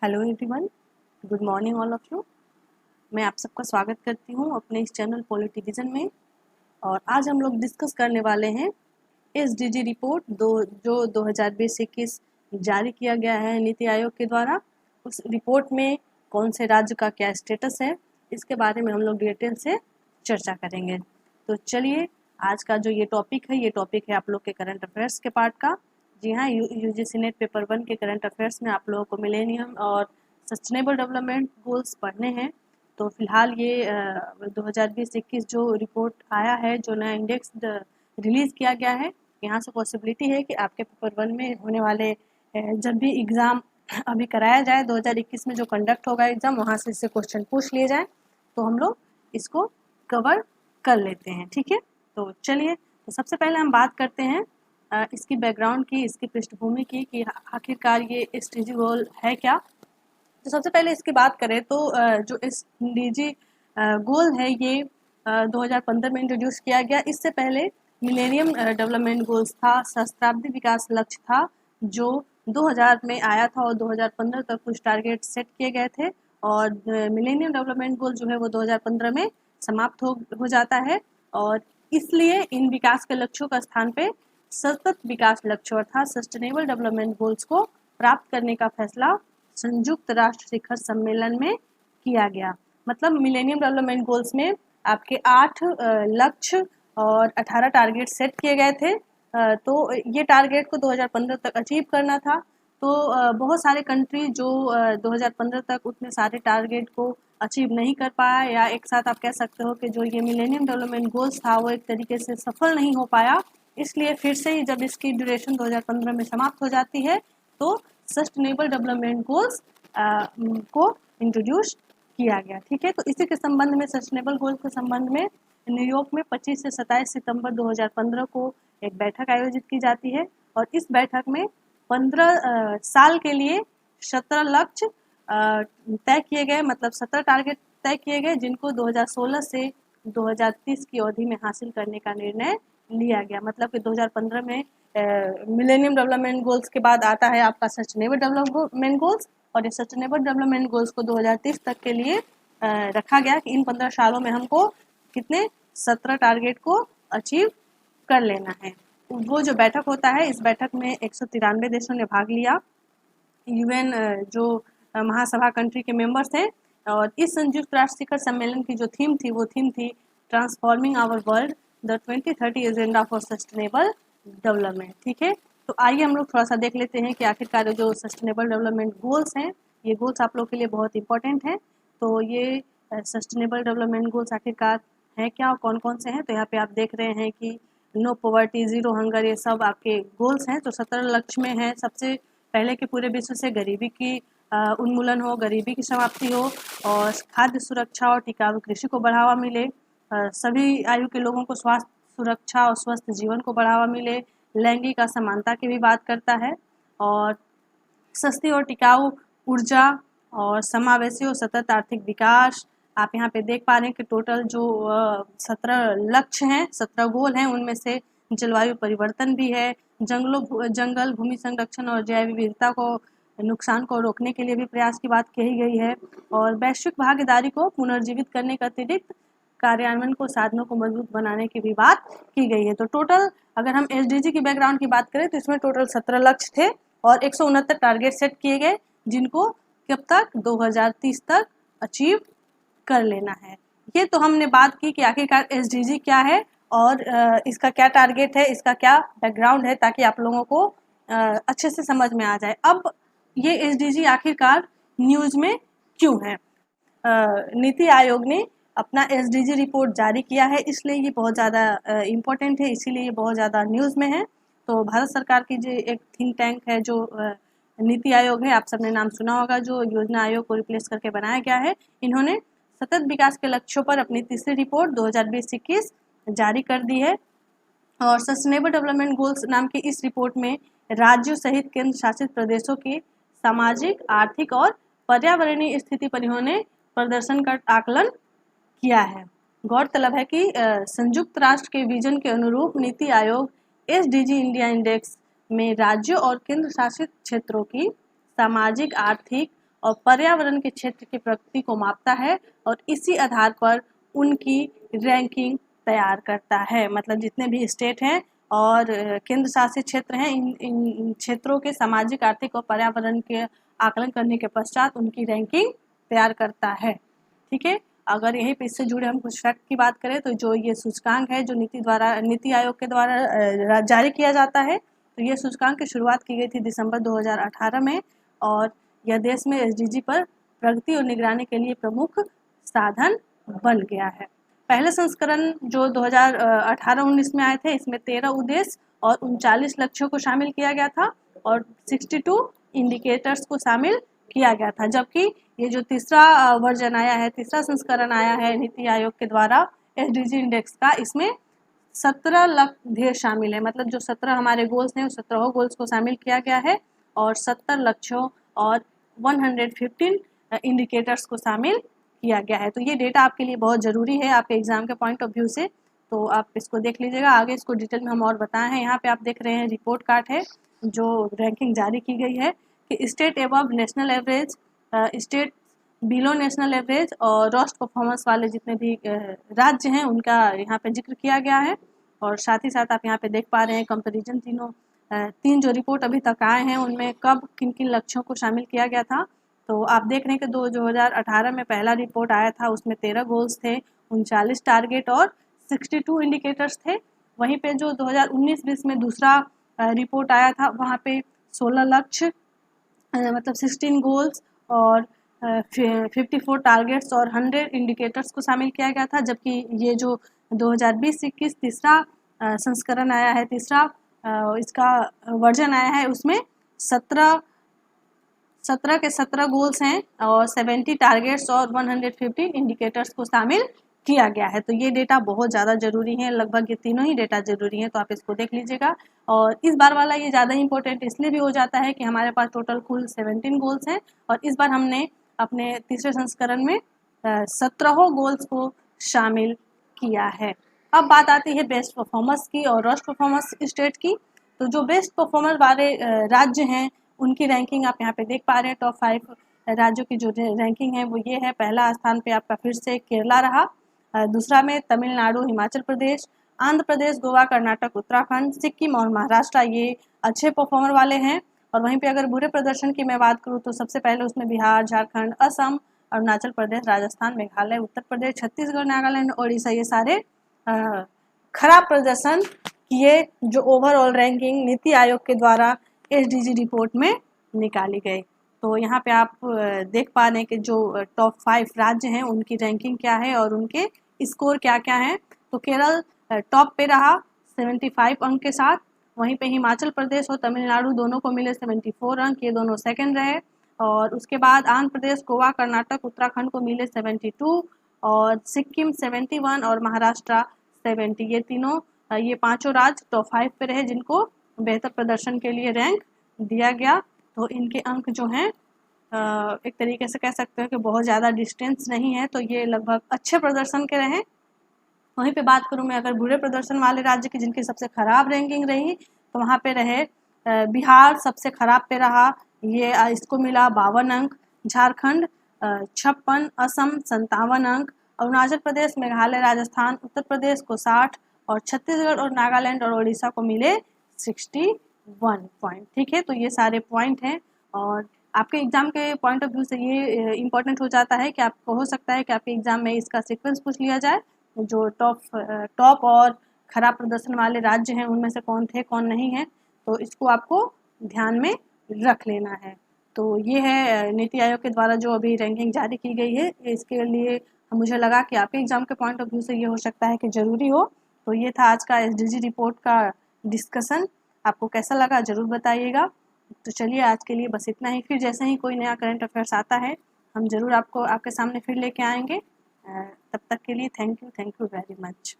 Hello everyone, good morning all of you. मैं आप सबका स्वागत करती हूँ अपने इस चैनल पॉलिटिविजन में। और आज हम लोग डिस्कस करने वाले हैं एसडीजी रिपोर्ट जो 2020-21 जारी किया गया है नीति आयोग के द्वारा। उस रिपोर्ट में कौन से राज्य का क्या स्टेटस है, इसके बारे में हम लोग डिटेल से चर्चा करेंगे। तो चलिए, आज का जो ये टॉपिक है आप लोग के करंट अफेयर्स के पार्ट का। जी हाँ, यूजीसी नेट पेपर 1 के करंट अफेयर्स में आप लोगों को मिलेनियम और सस्टेनेबल डेवलपमेंट गोल्स पढ़ने हैं। तो फिलहाल ये 2020-21 जो रिपोर्ट आया है, जो नया इंडेक्स रिलीज किया गया है, यहाँ से पॉसिबिलिटी है कि आपके पेपर 1 में होने वाले जब भी एग्ज़ाम अभी कराया जाए 2021 में जो कंडक्ट होगा एग्ज़ाम, वहाँ से इससे क्वेश्चन पूछ लिए जाए, तो हम लोग इसको कवर कर लेते हैं। ठीक है, तो चलिए, तो सबसे पहले हम बात करते हैं इसकी बैकग्राउंड की, इसकी पृष्ठभूमि की कि आखिरकार ये एसडीजी गोल है क्या। तो सबसे पहले इसकी बात करें तो जो एसडीजी गोल है ये 2015 में इंट्रोड्यूस किया गया। इससे पहले मिलेनियम डेवलपमेंट गोल्स था, सहस्त्राब्दी विकास लक्ष्य था, जो 2000 में आया था और 2015 तक कुछ टारगेट सेट किए गए थे। और मिलेनियम डेवलपमेंट गोल जो है वो 2015 में समाप्त हो जाता है। और इसलिए इन विकास के लक्ष्यों का स्थान पे सतत विकास लक्ष्य अर्थात सस्टेनेबल डेवलपमेंट गोल्स को प्राप्त करने का फैसला संयुक्त राष्ट्र शिखर सम्मेलन में किया गया। मतलब मिलेनियम डेवलपमेंट गोल्स में आपके 8 लक्ष्य और 18 टारगेट सेट किए गए थे। तो ये टारगेट को 2015 तक अचीव करना था। तो बहुत सारे कंट्री जो 2015 तक उतने सारे टारगेट को अचीव नहीं कर पाया, या एक साथ आप कह सकते हो कि जो ये मिलेनियम डेवलपमेंट गोल्स था वो एक तरीके से सफल नहीं हो पाया। इसलिए फिर से ही जब इसकी ड्यूरेशन 2015 में समाप्त हो जाती है तो सस्टेनेबल डेवलपमेंट गोल्स को इंट्रोड्यूस किया गया। ठीक है, तो इसी के संबंध में सस्टेनेबल गोल्स के संबंध में न्यूयॉर्क में 25 से 27 सितंबर 2015 को एक बैठक आयोजित की जाती है। और इस बैठक में 15 साल के लिए 17 लक्ष्य तय किए गए, मतलब 17 टारगेट तय किए गए, जिनको 2016 से 2030 की अवधि में हासिल करने का निर्णय लिया गया। मतलब कि 2015 में मिलेनियम डेवलपमेंट गोल्स के बाद आता है आपका सस्टेनेबल डेवलपमेंट गोल्स, और ये सस्टेनेबल डेवलपमेंट गोल्स को 2030 तक के लिए रखा गया कि इन 15 सालों में हमको कितने 17 टारगेट को अचीव कर लेना है। वो जो बैठक होता है, इस बैठक में 193 देशों ने भाग लिया। यूएन जो महासभा कंट्री के मेंबर्स हैं। और इस संयुक्त राष्ट्र शिखर सम्मेलन की जो थीम थी वो थीम थी transforming our world the 2030 agenda for sustainable development. ठीक है, तो आइए हम लोग थोड़ा सा देख लेते हैं कि आखिरकार जो सस्टेनेबल डेवलपमेंट गोल्स हैं, ये गोल्स आप लोग के लिए बहुत इंपॉर्टेंट हैं। तो ये सस्टेनेबल डेवलपमेंट गोल्स आखिरकार हैं क्या और कौन कौन से हैं। तो यहाँ पे आप देख रहे हैं कि नो पॉवर्टी, जीरो हंगर, ये सब आपके गोल्स हैं। तो 17 लक्ष्य में है सबसे पहले कि पूरे विश्व से गरीबी की उन्मूलन हो, गरीबी की समाप्ति हो, और खाद्य सुरक्षा और टिकाऊ कृषि को बढ़ावा मिले, सभी आयु के लोगों को स्वास्थ्य सुरक्षा और स्वस्थ जीवन को बढ़ावा मिले, लैंगिक असमानता की भी बात करता है, और सस्ती और टिकाऊ ऊर्जा, और समावेशी और सतत आर्थिक विकास। आप यहाँ पे देख पा रहे हैं कि टोटल जो 17 लक्ष्य हैं, 17 गोल हैं, उनमें से जलवायु परिवर्तन भी है, जंगल भूमि संरक्षण और जैव विविधता को नुकसान को रोकने के लिए भी प्रयास की बात कही गई है, और वैश्विक भागीदारी को पुनर्जीवित करने का अतिरिक्त कार्यान्वयन को साधनों को मजबूत बनाने की भी बात की गई है। तो टोटल अगर हम एसडीजी की बैकग्राउंड की बात करें तो इसमें टोटल 17 लक्ष्य थे और 169 टारगेट सेट किए गए, जिनको कब तक 2030 तक अचीव कर लेना है। ये तो हमने बात की कि आखिरकार एसडीजी क्या है और इसका क्या टारगेट है, इसका क्या बैकग्राउंड है, ताकि आप लोगों को अच्छे से समझ में आ जाए। अब ये एसडीजी आखिरकार न्यूज़ में क्यों है। नीति आयोग ने अपना एसडीजी रिपोर्ट जारी किया है, इसलिए ये बहुत ज़्यादा इम्पोर्टेंट है, इसीलिए ये बहुत ज़्यादा न्यूज़ में है। तो भारत सरकार की जो एक थिंक टैंक है, जो नीति आयोग है, आप सबने नाम सुना होगा, जो योजना आयोग को रिप्लेस करके बनाया गया है, इन्होंने सतत विकास के लक्ष्यों पर अपनी तीसरी रिपोर्ट 2020-21 जारी कर दी है। और सस्टेनेबल डेवलपमेंट गोल्स नाम की इस रिपोर्ट में राज्यों सहित केंद्र शासित प्रदेशों की सामाजिक, आर्थिक और पर्यावरणीय स्थिति पर इन्होंने प्रदर्शन का आकलन किया है। गौरतलब है कि संयुक्त राष्ट्र के विजन के अनुरूप NITI Aayog SDG India index में राज्यों और केंद्र शासित क्षेत्रों की सामाजिक, आर्थिक और पर्यावरण के क्षेत्र की प्रगति को मापता है और इसी आधार पर उनकी रैंकिंग तैयार करता है। मतलब जितने भी स्टेट हैं और केंद्र शासित क्षेत्र हैं, इन क्षेत्रों के सामाजिक, आर्थिक और पर्यावरण के आकलन करने के पश्चात उनकी रैंकिंग तैयार करता है। ठीक है, अगर यही पे इससे जुड़े हम कुछ फैक्ट की बात करें तो जो ये सूचकांक है जो नीति आयोग के द्वारा जारी किया जाता है, तो ये सूचकांक की शुरुआत की गई थी दिसंबर 2018 में और यह देश में SDG पर प्रगति और निगरानी के लिए प्रमुख साधन बन गया है। पहले संस्करण जो 2018-19 में आए थे, इसमें 13 उद्देश्य और 39 लक्ष्यों को शामिल किया गया था और 62 इंडिकेटर्स को शामिल किया गया था। जबकि ये जो तीसरा वर्जन आया है, तीसरा संस्करण आया है नीति आयोग के द्वारा SDG इंडेक्स का, इसमें 17 लक्ष्य ध्येय शामिल है। मतलब जो 17 हमारे गोल्स हैं, उस 17 गोल्स को शामिल किया गया है और 70 लक्ष्यों और 115 इंडिकेटर्स को शामिल किया गया है। तो ये डेटा आपके लिए बहुत ज़रूरी है आपके एग्जाम के पॉइंट ऑफ व्यू से, तो आप इसको देख लीजिएगा। आगे इसको डिटेल में हम और बताए हैं। यहाँ पे आप देख रहे हैं रिपोर्ट कार्ड है जो रैंकिंग जारी की गई है कि state above national average, state below national average और रोस्ट परफॉर्मेंस वाले जितने भी राज्य हैं उनका यहाँ पे जिक्र किया गया है। और साथ ही साथ आप यहाँ पे देख पा रहे हैं कंपैरिजन तीन जो रिपोर्ट अभी तक आए हैं उनमें कब किन किन लक्ष्यों को शामिल किया गया था। तो आप देख रहे हैं कि 2018 में पहला रिपोर्ट आया था, उसमें 13 गोल्स थे, 39 टारगेट और 62 इंडिकेटर्स थे। वहीं पे जो 2019-20 में दूसरा रिपोर्ट आया था, वहाँ पे 16 लक्ष्य, मतलब 16 गोल्स और 54 टारगेट्स और 100 इंडिकेटर्स को शामिल किया गया था। जबकि ये जो 2020-21 तीसरा संस्करण आया है, तीसरा इसका वर्जन आया है, उसमें 17 के 17 गोल्स हैं और 70 टारगेट्स और 150 इंडिकेटर्स को शामिल किया गया है। तो ये डेटा बहुत ज़्यादा ज़रूरी है, लगभग ये तीनों ही डेटा ज़रूरी हैं, तो आप इसको देख लीजिएगा। और इस बार वाला ये ज़्यादा इंपॉर्टेंट इसलिए भी हो जाता है कि हमारे पास टोटल कुल 17 गोल्स हैं और इस बार हमने अपने तीसरे संस्करण में 17 गोल्स को शामिल किया है। अब बात आती है बेस्ट परफॉर्मेंस की और रोस्ट परफॉर्मेंस स्टेट की। तो जो बेस्ट परफॉर्मेंस वाले राज्य हैं उनकी रैंकिंग आप यहाँ पे देख पा रहे हैं। टॉप 5 राज्यों की जो रैंकिंग है वो ये है। पहला स्थान पे आपका फिर से केरला रहा, दूसरा में तमिलनाडु, हिमाचल प्रदेश, आंध्र प्रदेश, गोवा, कर्नाटक, उत्तराखंड, सिक्किम और महाराष्ट्र ये अच्छे परफॉर्मर वाले हैं। और वहीं पे अगर बुरे प्रदर्शन की मैं बात करूँ तो सबसे पहले उसमें बिहार, झारखंड, असम, अरुणाचल प्रदेश, राजस्थान, मेघालय, उत्तर प्रदेश, छत्तीसगढ़, नागालैंड, ओडिशा ये सारे खराब प्रदर्शन किए जो ओवरऑल रैंकिंग नीति आयोग के द्वारा SDG रिपोर्ट में निकाली गई। तो यहाँ पे आप देख पा रहे हैं कि जो टॉप 5 राज्य हैं उनकी रैंकिंग क्या है और उनके स्कोर क्या क्या हैं। तो केरल टॉप पे रहा 75 अंक के साथ। वहीं पे हिमाचल प्रदेश और तमिलनाडु दोनों को मिले 74 अंक, ये दोनों सेकंड रहे। और उसके बाद आंध्र प्रदेश, गोवा, कर्नाटक, उत्तराखंड को मिले 72 और सिक्किम 71 और महाराष्ट्र 70। ये पाँचों राज्य टॉप 5 पे रहे जिनको बेहतर प्रदर्शन के लिए रैंक दिया गया। तो इनके अंक जो हैं एक तरीके से कह सकते हैं कि बहुत ज़्यादा डिस्टेंस नहीं है, तो ये लगभग अच्छे प्रदर्शन के रहे। वहीं पे बात करूँ मैं अगर बुरे प्रदर्शन वाले राज्य की जिनकी सबसे खराब रैंकिंग रही, तो वहाँ पे रहे बिहार सबसे खराब पे रहा, ये इसको मिला 52 अंक, झारखंड 56, असम 57 अंक, अरुणाचल प्रदेश, मेघालय, राजस्थान, उत्तर प्रदेश को 60 और छत्तीसगढ़ और नागालैंड और उड़ीसा को मिले 61 पॉइंट। ठीक है, तो ये सारे पॉइंट हैं और आपके एग्जाम के पॉइंट ऑफ व्यू से ये इम्पोर्टेंट हो जाता है कि आपको हो सकता है कि आपके एग्जाम में इसका सीक्वेंस पूछ लिया जाए, जो टॉप और खराब प्रदर्शन वाले राज्य हैं उनमें से कौन थे कौन नहीं है, तो इसको आपको ध्यान में रख लेना है। तो ये है नीति आयोग के द्वारा जो अभी रैंकिंग जारी की गई है, इसके लिए मुझे लगा कि आपके एग्जाम के पॉइंट ऑफ व्यू से ये हो सकता है कि ज़रूरी हो। तो ये था आज का SDG रिपोर्ट का डिस्कशन। आपको कैसा लगा ज़रूर बताइएगा। तो चलिए आज के लिए बस इतना ही, फिर जैसे ही कोई नया करंट अफेयर्स आता है हम ज़रूर आपको आपके सामने फिर लेके आएंगे। तब तक के लिए थैंक यू वेरी मच।